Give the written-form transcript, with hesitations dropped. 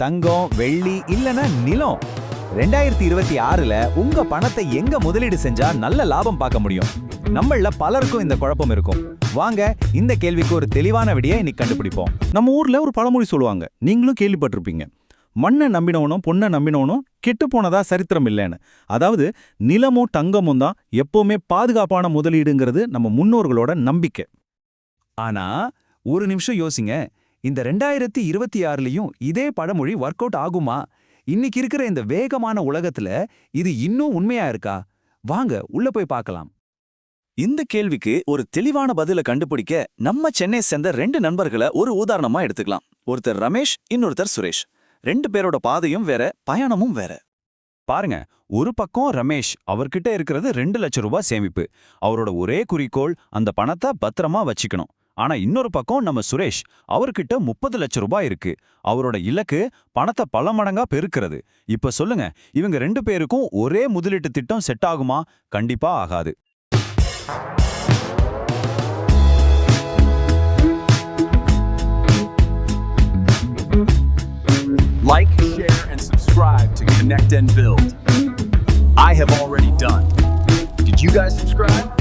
தங்கம், வெள்ளி இல்லனா நிலம். 2026ல உங்க பணத்தை எங்க முதலீடு செஞ்சா நல்ல லாபம் பார்க்க முடியும்? நம்மள பலருக்கும் இந்த குழப்பம் இருக்கும். வாங்க இந்த கேள்விக்கு ஒரு தெளிவான விடையை இன்னைக்கு கண்டுபிடிப்போம். நம்ம ஊர்ல ஒரு பழமொழி சொல்லுவாங்க, நீங்களும் கேள்விப்பட்டிருப்பீங்க. மண்ணை நம்பினவனும் பொண்ணை நம்பினவனும் கெட்டு போனதா சரித்திரம் இல்லைன்னு. அதாவது நிலமும் தங்கமும் தான் எப்பவுமே பாதுகாப்பான முதலீடுங்கிறது நம்ம முன்னோர்களோட நம்பிக்கை. ஆனா ஒரு நிமிஷம் யோசிங்க, இந்த 2026லயும் இதே பழமொழி ஒர்க் அவுட் ஆகுமா? இன்னைக்கு இருக்கிற இந்த வேகமான உலகத்துல இது இன்னும் உண்மையா இருக்கா? வாங்க உள்ள போய் பார்க்கலாம். இந்த கேள்விக்கு ஒரு தெளிவான பதில கண்டுபிடிக்க நம்ம சென்னை சேர்ந்த 2 நண்பர்களை ஒரு உதாரணமா எடுத்துக்கலாம். ஒருத்தர் ரமேஷ், இன்னொருத்தர் சுரேஷ். 2 பேரோட பாதையும் வேற, பயணமும் வேற. பாருங்க, ஒரு பக்கம் ரமேஷ், அவர்கிட்ட இருக்கிறது 2 லட்சம் ரூபாய் சேமிப்பு. அவரோட ஒரே குறிக்கோள் அந்த பணத்தை பத்திரமா வச்சுக்கணும். ஆனா இன்னொரு பக்கம் நம்ம சுரேஷ், அவர்கிட்ட 30 லட்சம் ரூபாய் இருக்கு. அவரோட இலக்கு பணத்தை பல மடங்கா பெருக்கிறது. இப்ப சொல்லுங்க, இவங்க 2 பேருக்கும் ஒரே முதலீட்டு திட்டம் செட் ஆகுமா? கண்டிப்பா ஆகாது. Like, share, and subscribe to Connect and Build. I have already done. Did you guys subscribe?